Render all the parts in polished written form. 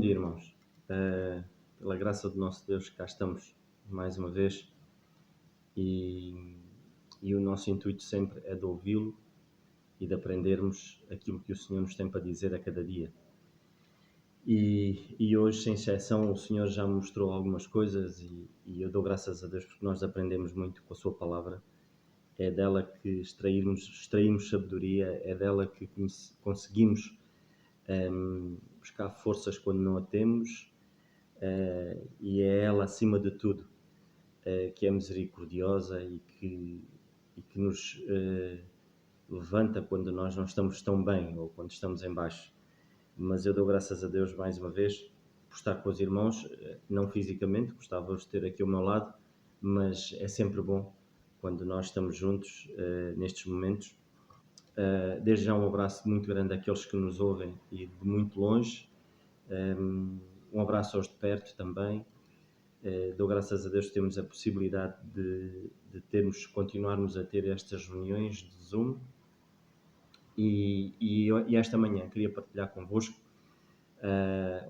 dia, irmãos. Pela graça do nosso Deus, cá estamos mais uma vez e, e o nosso intuito sempre é de ouvi-lo e de aprendermos aquilo que o Senhor nos tem para dizer a cada dia. E hoje, sem exceção, o Senhor já me mostrou algumas coisas e eu dou graças a Deus porque nós aprendemos muito com a sua palavra. É dela que extraímos sabedoria, é dela que conseguimos buscar forças quando não a temos, e é ela, acima de tudo, que é misericordiosa e que nos levanta quando nós não estamos tão bem ou quando estamos em baixo. Mas eu dou graças a Deus mais uma vez por estar com os irmãos, não fisicamente, gostava de ter aqui ao meu lado, mas é sempre bom quando nós estamos juntos nestes momentos. Desde já um abraço muito grande àqueles que nos ouvem e de muito longe. Um abraço aos de perto também. Dou graças a Deus que temos a possibilidade de continuarmos a ter estas reuniões de Zoom. E esta manhã queria partilhar convosco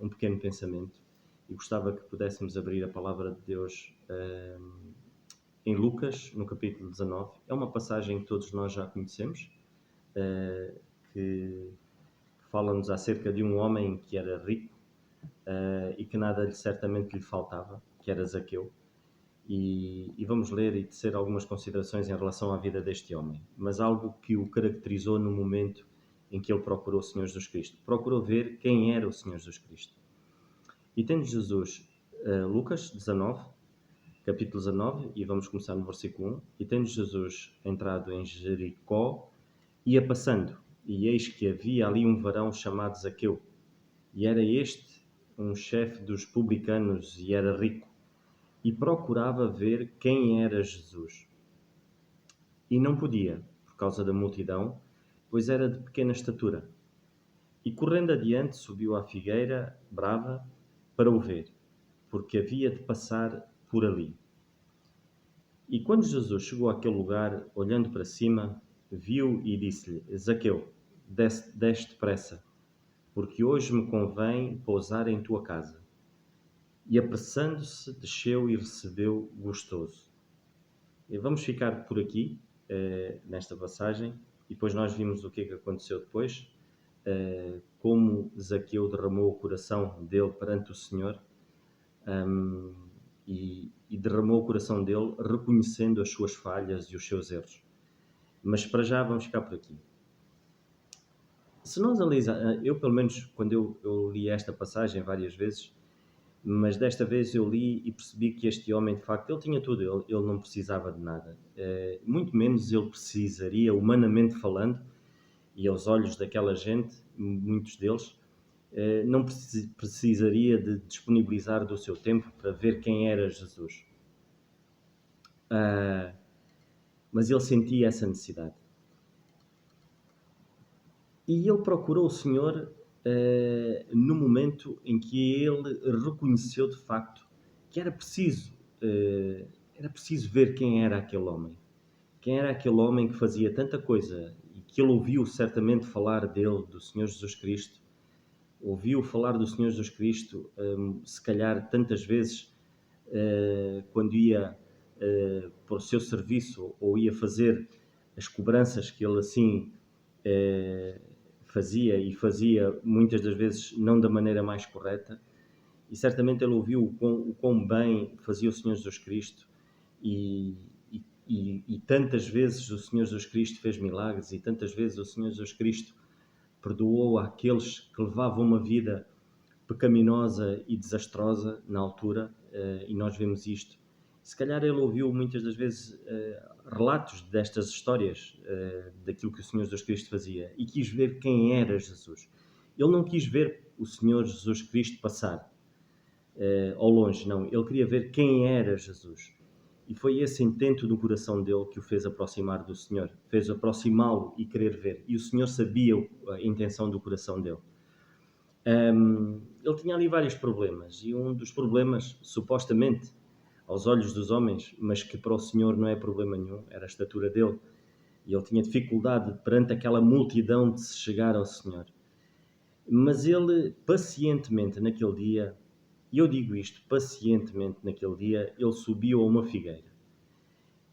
um pequeno pensamento e gostava que pudéssemos abrir a palavra de Deus em Lucas, no capítulo 19. É uma passagem que todos nós já conhecemos, que fala-nos acerca de um homem que era rico e que nada certamente lhe faltava, que era Zaqueu. E vamos ler e tecer algumas considerações em relação à vida deste homem, mas algo que o caracterizou no momento em que ele procurou o Senhor Jesus Cristo. Procurou ver quem era o Senhor Jesus Cristo. E tendo Jesus, Lucas 19, capítulo 19, e vamos começar no versículo 1. E tendo Jesus entrado em Jericó, ia passando, e eis que havia ali um varão chamado Zaqueu, e era este um chefe dos publicanos e era rico, e procurava ver quem era Jesus. E não podia, por causa da multidão, pois era de pequena estatura. E correndo adiante subiu à figueira brava para o ver, porque havia de passar por ali. E quando Jesus chegou àquele lugar, olhando para cima, viu e disse-lhe: Zaqueu, desce depressa, porque hoje me convém pousar em tua casa. E apressando-se, desceu e recebeu gostoso. E vamos ficar por aqui, nesta passagem, e depois nós vimos o que é que aconteceu depois, como Zaqueu derramou o coração dele perante o Senhor, e derramou o coração dele reconhecendo as suas falhas e os seus erros. Mas para já vamos ficar por aqui. Se nós analisarmos, eu pelo menos quando eu li esta passagem várias vezes, mas desta vez eu li e percebi que este homem, de facto, ele tinha tudo, ele não precisava de nada. Muito menos ele precisaria, humanamente falando, e aos olhos daquela gente, muitos deles, não precisaria de disponibilizar do seu tempo para ver quem era Jesus. Mas ele sentia essa necessidade. E ele procurou o Senhor no momento em que ele reconheceu de facto que era preciso ver quem era aquele homem. Quem era aquele homem que fazia tanta coisa e que ele ouviu certamente falar dele, do Senhor Jesus Cristo. Ouviu falar do Senhor Jesus Cristo, se calhar tantas vezes, quando ia para o seu serviço ou ia fazer as cobranças que ele assim fazia muitas das vezes não da maneira mais correta, e certamente ele ouviu o quão bem fazia o Senhor Jesus Cristo e tantas vezes o Senhor Jesus Cristo fez milagres e tantas vezes o Senhor Jesus Cristo perdoou àqueles que levavam uma vida pecaminosa e desastrosa na altura, e nós vemos isto. Se calhar ele ouviu muitas das vezes relatos destas histórias, daquilo que o Senhor Jesus Cristo fazia, e quis ver quem era Jesus. Ele não quis ver o Senhor Jesus Cristo passar ao longe, não. Ele queria ver quem era Jesus. E foi esse intento do coração dele que o fez aproximar do Senhor, fez aproximá-lo e querer ver. E o Senhor sabia a intenção do coração dele. Ele tinha ali vários problemas, e um dos problemas, supostamente, aos olhos dos homens, mas que para o Senhor não é problema nenhum, era a estatura dele, e ele tinha dificuldade perante aquela multidão de se chegar ao Senhor. Mas ele pacientemente naquele dia, e eu digo isto, pacientemente naquele dia, ele subiu a uma figueira.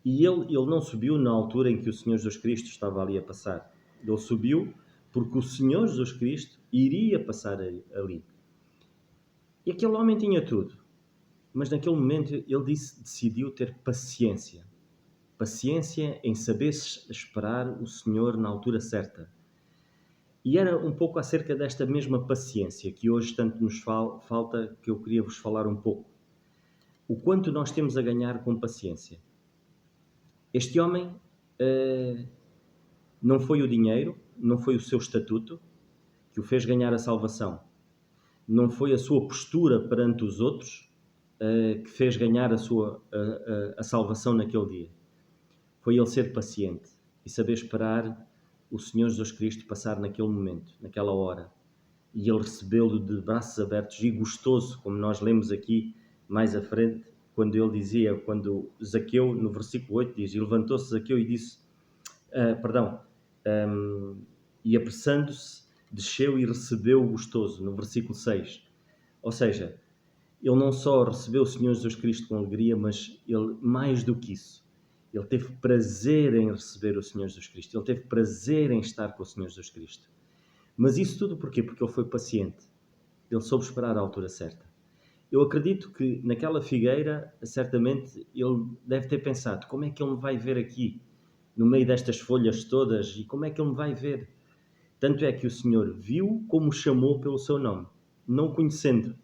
E ele não subiu na altura em que o Senhor Jesus Cristo estava ali a passar. Ele subiu porque o Senhor Jesus Cristo iria passar ali. E aquele homem tinha tudo. Mas naquele momento ele decidiu ter paciência. Paciência em saber esperar o Senhor na altura certa. E era um pouco acerca desta mesma paciência que hoje tanto nos falta, que eu queria vos falar um pouco. O quanto nós temos a ganhar com paciência. Este homem não foi o dinheiro, não foi o seu estatuto que o fez ganhar a salvação. Não foi a sua postura perante os outros que fez ganhar a salvação naquele dia. Foi ele ser paciente e saber esperar o Senhor Jesus Cristo passar naquele momento, naquela hora. E ele recebê-lo de braços abertos e gostoso, como nós lemos aqui mais à frente, quando ele dizia, quando Zaqueu, no versículo 8 diz, e levantou-se Zaqueu e disse, e apressando-se, desceu e recebeu o gostoso, no versículo 6. Ou seja, ele não só recebeu o Senhor Jesus Cristo com alegria, mas ele, mais do que isso, ele teve prazer em receber o Senhor Jesus Cristo. Ele teve prazer em estar com o Senhor Jesus Cristo. Mas isso tudo porquê? Porque ele foi paciente. Ele soube esperar a altura certa. Eu acredito que naquela figueira, certamente, ele deve ter pensado, como é que ele me vai ver aqui, no meio destas folhas todas, e como é que ele me vai ver? Tanto é que o Senhor viu como o chamou pelo seu nome, não conhecendo,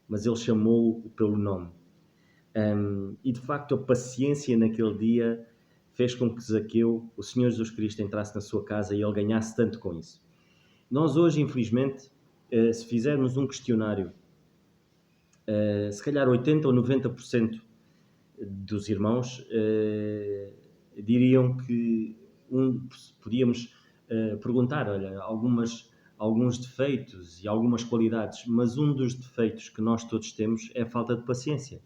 mas ele chamou-o pelo nome. E de facto a paciência naquele dia fez com que Zaqueu, o Senhor Jesus Cristo, entrasse na sua casa e ele ganhasse tanto com isso. Nós hoje, infelizmente, se fizermos um questionário, se calhar 80 ou 90% dos irmãos diriam que podíamos perguntar, olha, alguns defeitos e algumas qualidades, mas um dos defeitos que nós todos temos é a falta de paciência.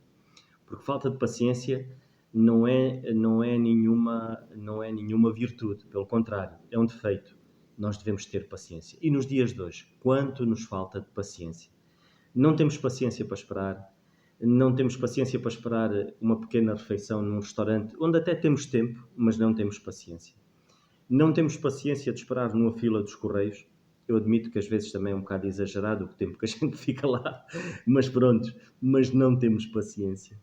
Porque falta de paciência não é nenhuma virtude, pelo contrário, é um defeito. Nós devemos ter paciência. E nos dias de hoje, quanto nos falta de paciência? Não temos paciência para esperar, não temos paciência para esperar uma pequena refeição num restaurante, onde até temos tempo, mas não temos paciência. Não temos paciência de esperar numa fila dos correios. Eu admito que às vezes também é um bocado exagerado o tempo que a gente fica lá, mas pronto, mas não temos paciência.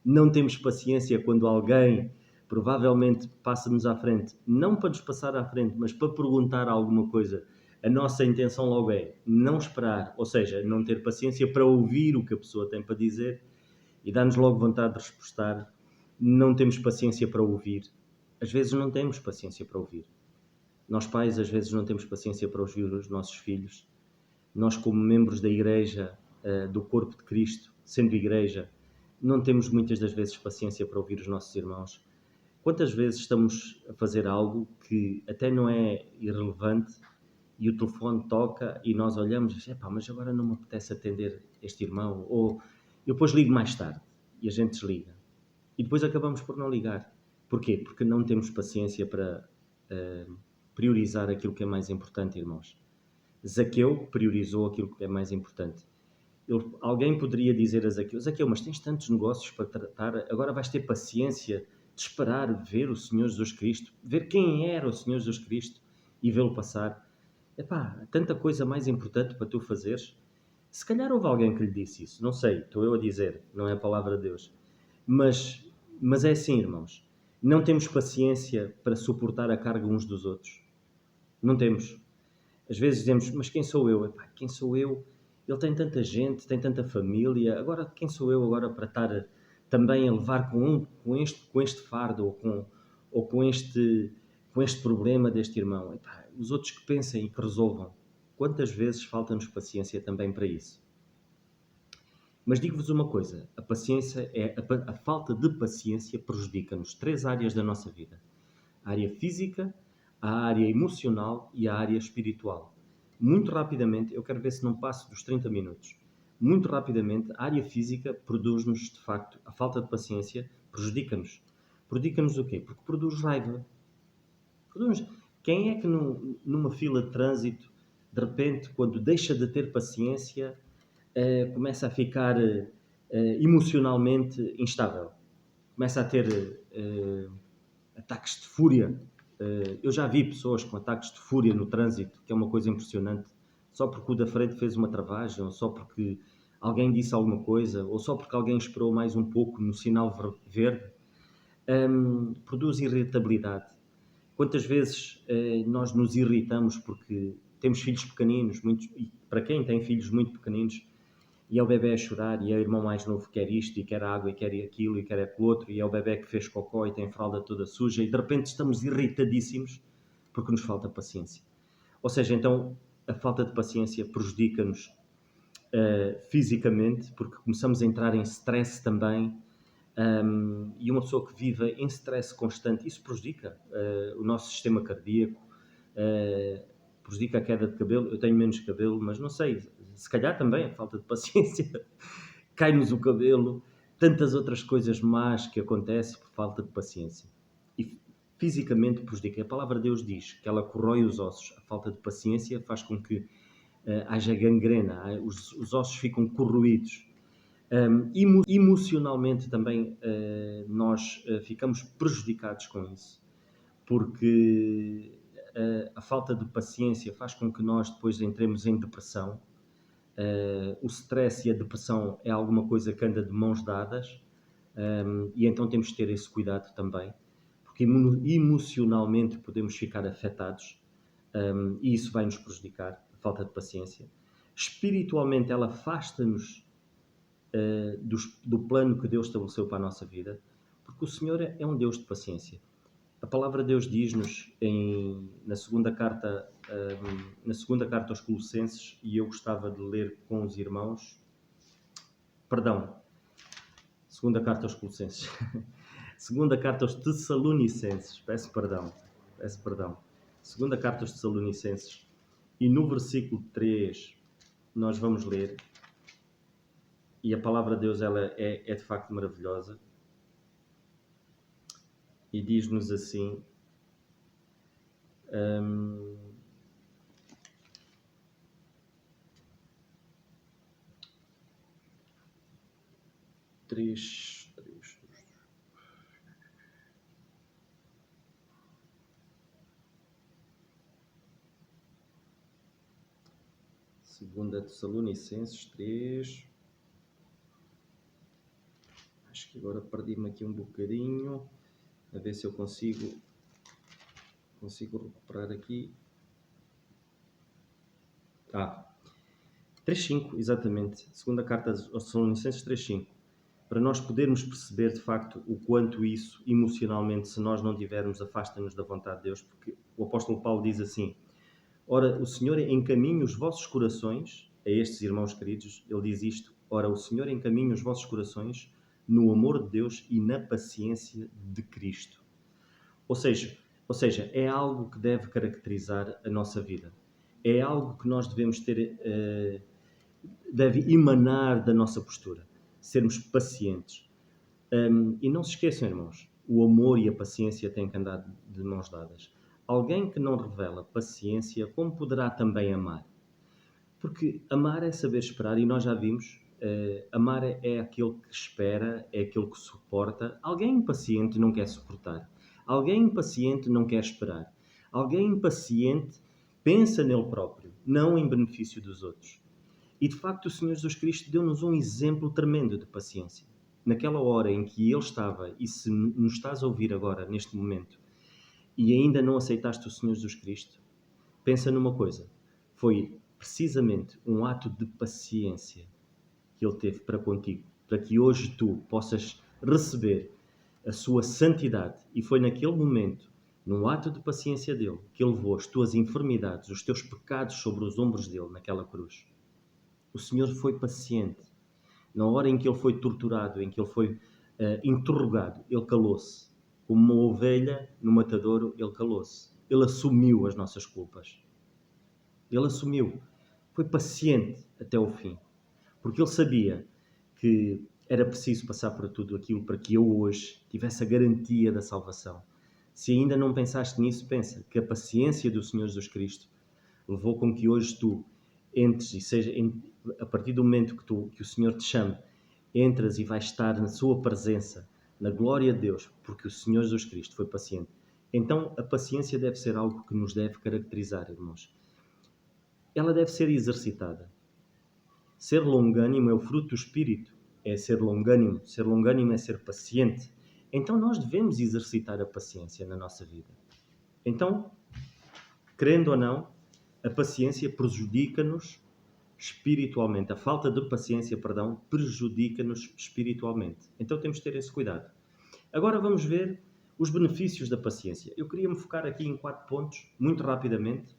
Não temos paciência quando alguém provavelmente passa-nos à frente, não para nos passar à frente, mas para perguntar alguma coisa. A nossa intenção logo é não esperar, ou seja, não ter paciência para ouvir o que a pessoa tem para dizer e dá-nos logo vontade de respostar. Não temos paciência para ouvir. Às vezes não temos paciência para ouvir. Nós pais às vezes não temos paciência para ouvir os nossos filhos. Nós como membros da igreja, do corpo de Cristo, sendo igreja, não temos muitas das vezes paciência para ouvir os nossos irmãos. Quantas vezes estamos a fazer algo que até não é irrelevante e o telefone toca e nós olhamos e dizemos, mas agora não me apetece atender este irmão, ou eu depois ligo mais tarde e a gente desliga. E depois acabamos por não ligar. Porquê? Porque não temos paciência para priorizar aquilo que é mais importante, irmãos. Zaqueu priorizou aquilo que é mais importante. Alguém poderia dizer a Zaqueu, mas tens tantos negócios para tratar, agora vais ter paciência de esperar ver o Senhor Jesus Cristo, ver quem era o Senhor Jesus Cristo e vê-lo passar. Tanta coisa mais importante para tu fazeres. Se calhar houve alguém que lhe disse isso, não sei, estou eu a dizer, não é a palavra de Deus. Mas é assim, irmãos, não temos paciência para suportar a carga uns dos outros. Não temos. Às vezes dizemos, mas quem sou eu? Quem sou eu? Ele tem tanta gente, tem tanta família, agora quem sou eu agora para estar também a levar com este fardo ou com este problema deste irmão? Os outros que pensem e que resolvam. Quantas vezes falta-nos paciência também para isso? Mas digo-vos uma coisa, a falta de paciência prejudica-nos 3 áreas da nossa vida. A área física, a área emocional e a área espiritual. Muito rapidamente, eu quero ver se não passo dos 30 minutos. Muito rapidamente, a área física produz-nos, de facto, a falta de paciência prejudica-nos. Prejudica-nos o quê? Porque produz raiva. Quem é que numa fila de trânsito, de repente, quando deixa de ter paciência, começa a ficar emocionalmente instável. Começa a ter ataques de fúria. Eu já vi pessoas com ataques de fúria no trânsito, que é uma coisa impressionante, só porque o da frente fez uma travagem, ou só porque alguém disse alguma coisa, ou só porque alguém esperou mais um pouco no sinal verde, produz irritabilidade. Quantas vezes nós nos irritamos porque temos filhos pequeninos, e para quem tem filhos muito pequeninos, e é o bebê a chorar, e é o irmão mais novo que quer isto, e quer água, e quer aquilo, e quer aquilo outro, e é o bebê que fez cocó e tem a fralda toda suja, e de repente estamos irritadíssimos porque nos falta paciência. Ou seja, então a falta de paciência prejudica-nos fisicamente, porque começamos a entrar em stress também, e uma pessoa que vive em stress constante, isso prejudica o nosso sistema cardíaco, prejudica a queda de cabelo. Eu tenho menos cabelo, mas não sei, se calhar também a falta de paciência, cai-nos o cabelo, tantas outras coisas más que acontecem por falta de paciência. E fisicamente prejudica. A palavra de Deus diz que ela corrói os ossos. A falta de paciência faz com que haja gangrena, os ossos ficam corroídos. Emocionalmente também nós ficamos prejudicados com isso, porque a falta de paciência faz com que nós depois entremos em depressão. O stress e a depressão é alguma coisa que anda de mãos dadas, e então temos que ter esse cuidado também, porque emocionalmente podemos ficar afetados, e isso vai nos prejudicar, a falta de paciência. Espiritualmente ela afasta-nos do plano que Deus estabeleceu para a nossa vida, porque o Senhor é um Deus de paciência. A palavra de Deus diz-nos na segunda carta aos Colossenses, e eu gostava de ler com os irmãos, segunda carta aos Colossenses, segunda carta aos Tessalonicenses, peço perdão, segunda carta aos Tessalonicenses, e no versículo 3 nós vamos ler, e a palavra de Deus ela é de facto maravilhosa, e diz-nos assim, segunda Tessalonicenses 3. Acho que agora perdi-me aqui um bocadinho. A ver se eu consigo recuperar aqui. 3.5, exatamente. Segunda carta aos Tessalonicenses 3.5. Para nós podermos perceber de facto o quanto isso, emocionalmente, se nós não tivermos, afasta-nos da vontade de Deus, porque o apóstolo Paulo diz assim: ora, o Senhor encaminha os vossos corações, a estes irmãos queridos, ele diz isto: ora, o Senhor encaminha os vossos corações no amor de Deus e na paciência de Cristo. Ou seja, é algo que deve caracterizar a nossa vida. É algo que nós devemos ter, deve emanar da nossa postura. Sermos pacientes. E não se esqueçam, irmãos, o amor e a paciência têm que andar de mãos dadas. Alguém que não revela paciência, como poderá também amar? Porque amar é saber esperar, e nós já vimos, amar é aquele que espera, é aquele que suporta. Alguém impaciente não quer suportar. Alguém impaciente não quer esperar. Alguém impaciente pensa nele próprio, não em benefício dos outros. E de facto o Senhor Jesus Cristo deu-nos um exemplo tremendo de paciência. Naquela hora em que Ele estava, e se nos estás a ouvir agora, neste momento, e ainda não aceitaste o Senhor Jesus Cristo, pensa numa coisa. Foi precisamente um ato de paciência que Ele teve para contigo, para que hoje tu possas receber a sua santidade. E foi naquele momento, num ato de paciência dele, que Ele levou as tuas enfermidades, os teus pecados sobre os ombros dele naquela cruz. O Senhor foi paciente. Na hora em que Ele foi torturado, em que Ele foi interrogado, Ele calou-se. Como uma ovelha no matadouro, Ele calou-se. Ele assumiu as nossas culpas. Ele assumiu. Foi paciente até o fim. Porque Ele sabia que era preciso passar por tudo aquilo para que eu hoje tivesse a garantia da salvação. Se ainda não pensaste nisso, pensa que a paciência do Senhor Jesus Cristo levou com que hoje tu entres e seja, a partir do momento que o Senhor te chame, entras e vais estar na sua presença, na glória de Deus, porque o Senhor Jesus Cristo foi paciente. Então a paciência deve ser algo que nos deve caracterizar, irmãos. Ela deve ser exercitada. Ser longânimo é o fruto do Espírito, é ser longânimo. Ser longânimo é ser paciente. Então nós devemos exercitar a paciência na nossa vida. Então, querendo ou não, a paciência prejudica-nos espiritualmente. A falta de paciência, prejudica-nos espiritualmente. Então temos de ter esse cuidado. Agora vamos ver os benefícios da paciência. Eu queria me focar aqui em 4 pontos, muito rapidamente.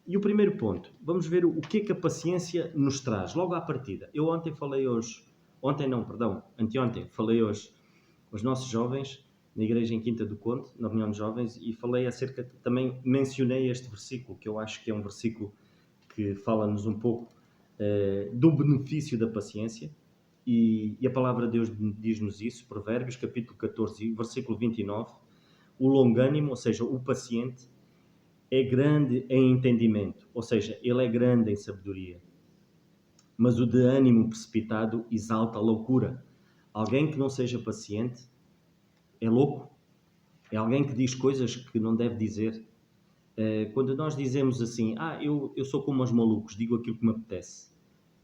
E o primeiro ponto, vamos ver o que é que a paciência nos traz, logo à partida. Eu anteontem falei hoje aos nossos jovens, na igreja em Quinta do Conde, na reunião de jovens, e também mencionei este versículo, que eu acho que é um versículo que fala-nos um pouco do benefício da paciência, e a palavra de Deus diz-nos isso, Provérbios, capítulo 14, versículo 29, o longânimo, ou seja, o paciente, é grande em entendimento, ou seja, ele é grande em sabedoria. Mas o de ânimo precipitado exalta a loucura. Alguém que não seja paciente é louco. É alguém que diz coisas que não deve dizer. Quando nós dizemos assim, eu sou como os malucos, digo aquilo que me apetece.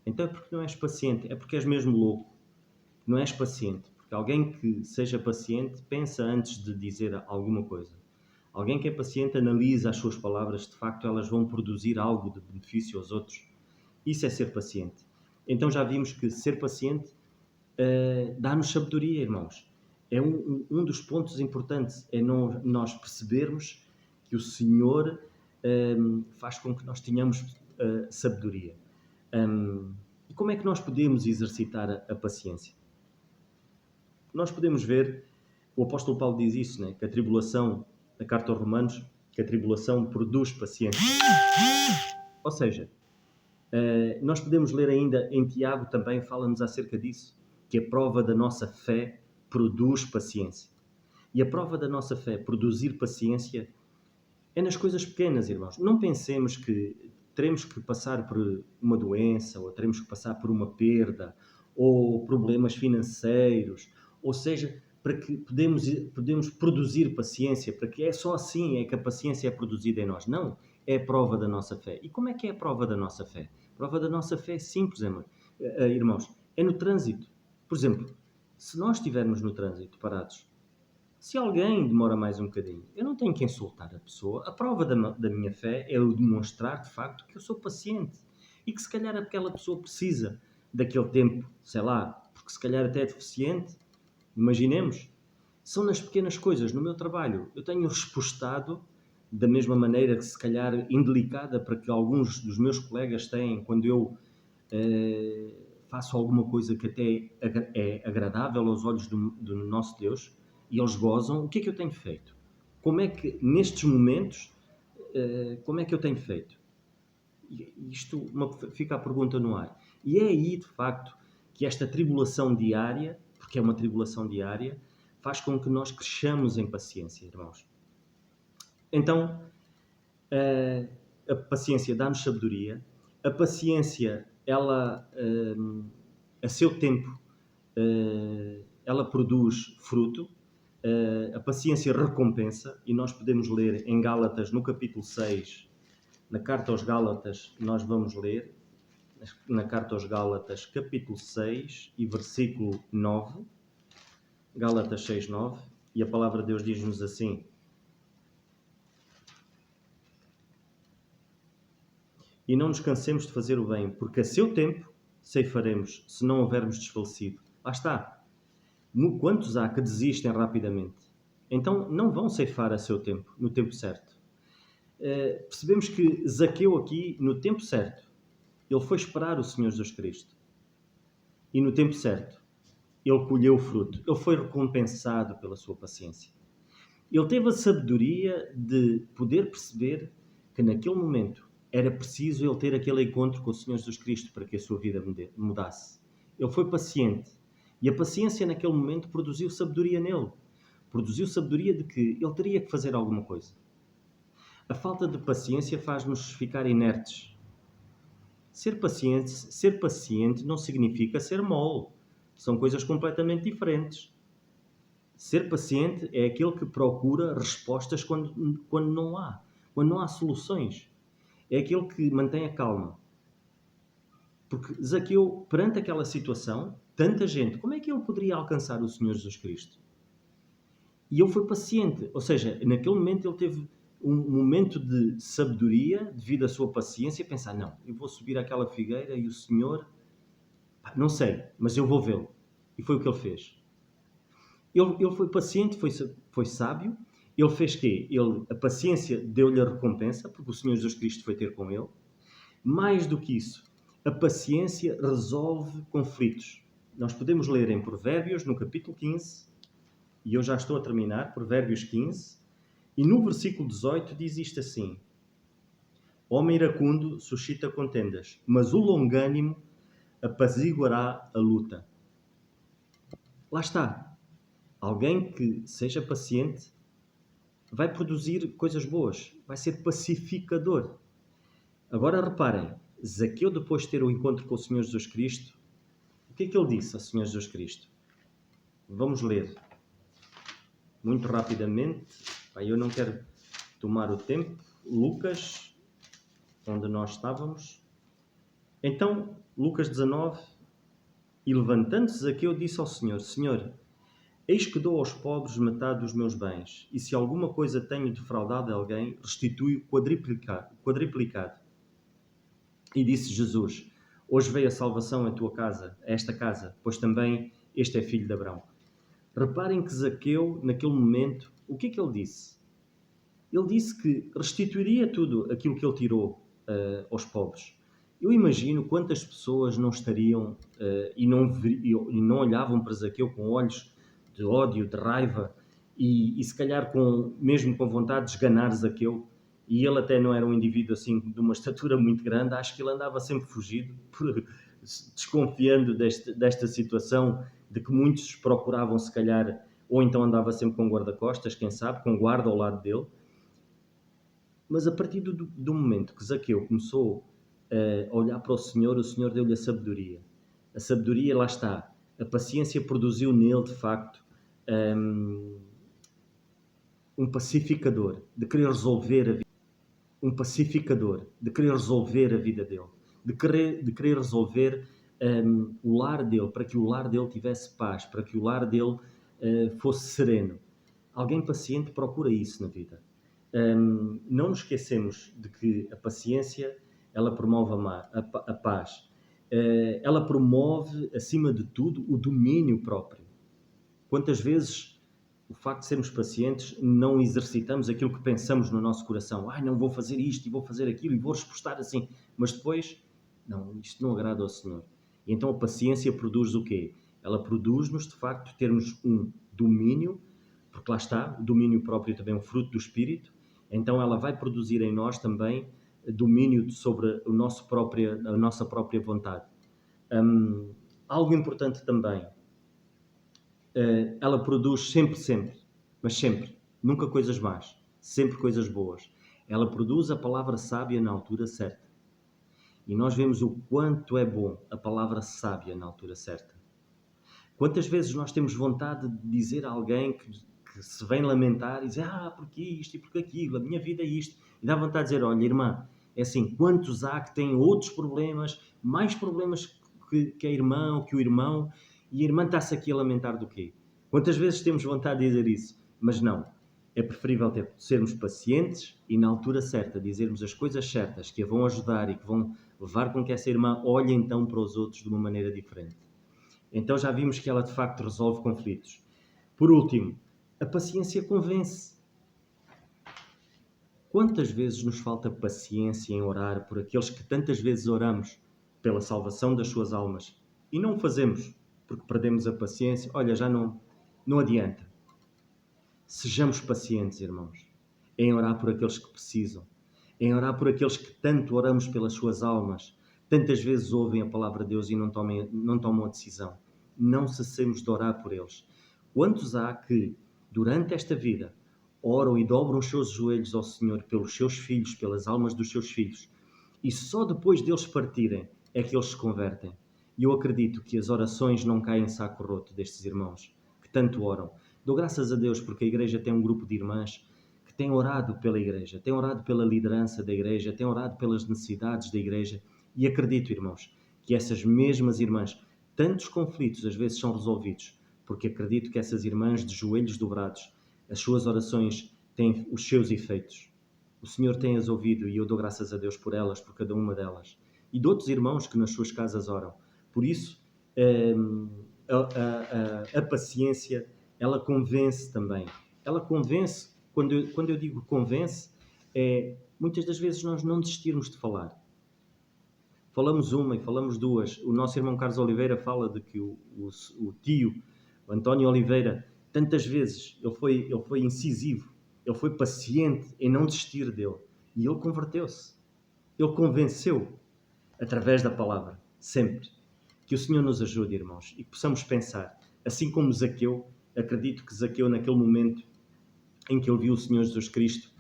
Então é porque não és paciente, é porque és mesmo louco. Não és paciente. Porque alguém que seja paciente pensa antes de dizer alguma coisa. Alguém que é paciente analisa as suas palavras, de facto elas vão produzir algo de benefício aos outros. Isso é ser paciente. Então já vimos que ser paciente dá-nos sabedoria, irmãos. É um dos pontos importantes, é nós percebermos que o Senhor faz com que nós tenhamos sabedoria. E como é que nós podemos exercitar a paciência? Nós podemos ver, o apóstolo Paulo diz isso, né? Que a tribulação, na carta aos Romanos, que a tribulação produz paciência. Ou seja, nós podemos ler ainda em Tiago também, fala-nos acerca disso, que a prova da nossa fé produz paciência. E a prova da nossa fé produzir paciência é nas coisas pequenas, irmãos. Não pensemos que teremos que passar por uma doença, ou teremos que passar por uma perda, ou problemas financeiros, ou seja, para que podemos produzir paciência, para que é só assim é que a paciência é produzida em nós. Não, é a prova da nossa fé. E como é que é a prova da nossa fé? A prova da nossa fé é simples, irmãos. É no trânsito. Por exemplo, se nós estivermos no trânsito parados, se alguém demora mais um bocadinho, eu não tenho que insultar a pessoa. A prova da minha fé é eu demonstrar, de facto, que eu sou paciente. E que se calhar aquela pessoa precisa daquele tempo, sei lá, porque se calhar até é deficiente. Imaginemos. São nas pequenas coisas. No meu trabalho, eu tenho respostado da mesma maneira que se calhar indelicada para que alguns dos meus colegas têm quando eu faço alguma coisa que até é agradável aos olhos do nosso Deus, e eles gozam. O que é que eu tenho feito? Como é que, nestes momentos, como é que eu tenho feito? Fica a pergunta no ar. E é aí, de facto, que esta tribulação diária, porque é uma tribulação diária, faz com que nós cresçamos em paciência, irmãos. Então, a paciência dá-nos sabedoria. A paciência, ela, a seu tempo, ela produz fruto. A paciência recompensa, e nós podemos ler em Gálatas, no capítulo 6, na carta aos Gálatas, nós vamos ler, na carta aos Gálatas, capítulo 6 e versículo 9, Gálatas 6, 9, e a palavra de Deus diz-nos assim: e não nos cansemos de fazer o bem, porque a seu tempo ceifaremos, se não houvermos desfalecido. Lá está. Quantos há que desistem rapidamente? Então não vão ceifar a seu tempo, no tempo certo. Percebemos que Zaqueu aqui, no tempo certo, ele foi esperar o Senhor Jesus Cristo. E no tempo certo, ele colheu o fruto. Ele foi recompensado pela sua paciência. Ele teve a sabedoria de poder perceber que naquele momento era preciso ele ter aquele encontro com o Senhor Jesus Cristo para que a sua vida mudasse. Ele foi paciente. E a paciência naquele momento produziu sabedoria nele. Produziu sabedoria de que ele teria que fazer alguma coisa. A falta de paciência faz-nos ficar inertes. Ser paciente não significa ser mole. São coisas completamente diferentes. Ser paciente é aquele que procura respostas quando não há soluções. É aquele que mantém a calma. Porque Zaqueu, perante aquela situação, tanta gente, como é que ele poderia alcançar o Senhor Jesus Cristo? E ele foi paciente, ou seja, naquele momento ele teve um momento de sabedoria devido à sua paciência, pensar, não, eu vou subir àquela figueira e o Senhor, não sei, mas eu vou vê-lo. E foi o que ele fez. Ele foi paciente, foi sábio. Ele fez quê? A paciência deu-lhe a recompensa, porque o Senhor Jesus Cristo foi ter com ele. Mais do que isso, a paciência resolve conflitos. Nós podemos ler em Provérbios, no capítulo 15, e eu já estou a terminar, Provérbios 15, e no versículo 18 diz isto assim: Homem iracundo suscita contendas, mas o longânimo apaziguará a luta. Lá está. Alguém que seja paciente vai produzir coisas boas, vai ser pacificador. Agora reparem, Zaqueu, depois de ter o encontro com o Senhor Jesus Cristo, o que é que ele disse ao Senhor Jesus Cristo? Vamos ler muito rapidamente. Eu não quero tomar o tempo. Lucas, onde nós estávamos. Então, Lucas 19, e levantando-se Zaqueu disse ao Senhor: Senhor, eis que dou aos pobres metade dos meus bens, e se alguma coisa tenho defraudado a alguém, restituo quadriplicado. E disse Jesus: Hoje veio a salvação a esta casa, pois também este é filho de Abraão. Reparem que Zaqueu, naquele momento, o que é que ele disse? Ele disse que restituiria tudo aquilo que ele tirou aos pobres. Eu imagino quantas pessoas não estariam e não olhavam para Zaqueu com olhos de ódio, de raiva e se calhar mesmo com vontade de esganar Zaqueu. E ele até não era um indivíduo assim de uma estatura muito grande, acho que ele andava sempre fugido, desconfiando desta situação, de que muitos procuravam se calhar, ou então andava sempre com guarda-costas, quem sabe, com guarda ao lado dele. Mas a partir do momento que Zaqueu começou a olhar para o Senhor deu-lhe a sabedoria. A sabedoria, lá está. A paciência produziu nele, de facto, um pacificador, de querer resolver a vida. Um pacificador, de querer resolver a vida dele. De querer resolver o lar dele, para que o lar dele tivesse paz, para que o lar dele fosse sereno. Alguém paciente procura isso na vida. Não nos esquecemos de que a paciência, ela promove a paz. Ela promove, acima de tudo, o domínio próprio. Quantas vezes o facto de sermos pacientes não exercitamos aquilo que pensamos no nosso coração? Não vou fazer isto e vou fazer aquilo e vou respostar assim. Mas depois, não, isto não agrada ao Senhor. E então a paciência produz o quê? Ela produz-nos, de facto, termos um domínio, porque lá está, o domínio próprio também é um fruto do Espírito. Então ela vai produzir em nós também domínio sobre a nossa própria vontade. Algo importante também, ela produz sempre, mas sempre, nunca coisas más, sempre coisas boas. Ela produz a palavra sábia na altura certa. E nós vemos o quanto é bom a palavra sábia na altura certa. Quantas vezes nós temos vontade de dizer a alguém que se vem lamentar e dizer, porque isto e porque aquilo, a minha vida é isto. E dá vontade de dizer, olha, irmã, é assim, quantos há que têm outros problemas, mais problemas que a irmã ou que o irmão, e a irmã está-se aqui a lamentar do quê? Quantas vezes temos vontade de dizer isso? Mas não. É preferível sermos pacientes e, na altura certa, dizermos as coisas certas que a vão ajudar e que vão levar com que essa irmã olhe então para os outros de uma maneira diferente. Então já vimos que ela de facto resolve conflitos. Por último, a paciência convence. Quantas vezes nos falta paciência em orar por aqueles que tantas vezes oramos pela salvação das suas almas e não o fazemos porque perdemos a paciência? Olha, já não adianta. Sejamos pacientes, irmãos, em orar por aqueles que precisam, em orar por aqueles que tanto oramos pelas suas almas, tantas vezes ouvem a palavra de Deus e não tomam a decisão. Não cessemos de orar por eles. Quantos há que, durante esta vida, oram e dobram os seus joelhos ao Senhor pelos seus filhos, pelas almas dos seus filhos, e só depois deles partirem é que eles se convertem. E eu acredito que as orações não caem em saco roto destes irmãos que tanto oram. Dou graças a Deus porque a igreja tem um grupo de irmãs que têm orado pela igreja, têm orado pela liderança da igreja, têm orado pelas necessidades da igreja, e acredito, irmãos, que essas mesmas irmãs, tantos conflitos às vezes são resolvidos, porque acredito que essas irmãs de joelhos dobrados, as suas orações têm os seus efeitos. O Senhor tem-as ouvido e eu dou graças a Deus por elas, por cada uma delas. E de outros irmãos que nas suas casas oram. Por isso, a paciência, ela convence também. Ela convence, quando eu digo convence, é muitas das vezes nós não desistirmos de falar. Falamos uma e falamos duas. O nosso irmão Carlos Oliveira fala de que o tio, o António Oliveira, tantas vezes ele foi incisivo, ele foi paciente em não desistir dele. E ele converteu-se. Ele convenceu através da palavra, sempre. Que o Senhor nos ajude, irmãos, e que possamos pensar, assim como Zaqueu, acredito que Zaqueu, naquele momento em que ele viu o Senhor Jesus Cristo,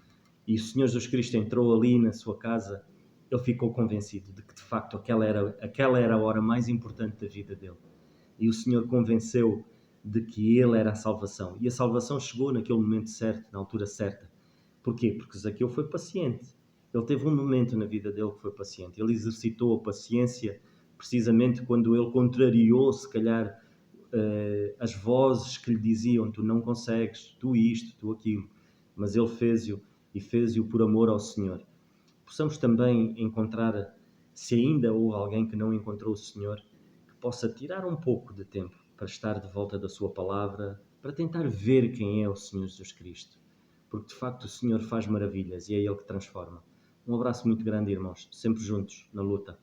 e o Senhor Jesus Cristo entrou ali na sua casa, ele ficou convencido de que, de facto, aquela era a hora mais importante da vida dele. E o Senhor convenceu de que ele era a salvação. E a salvação chegou naquele momento certo, na altura certa. Porquê? Porque Zaqueu foi paciente. Ele teve um momento na vida dele que foi paciente. Ele exercitou a paciência precisamente quando ele contrariou, se calhar, as vozes que lhe diziam: tu não consegues, tu isto, tu aquilo. Mas ele fez-o, e fez-o por amor ao Senhor. Possamos também encontrar, se ainda houve alguém que não encontrou o Senhor, que possa tirar um pouco de tempo para estar de volta da sua palavra, para tentar ver quem é o Senhor Jesus Cristo. Porque de facto o Senhor faz maravilhas e é Ele que transforma. Um abraço muito grande, irmãos, sempre juntos na luta.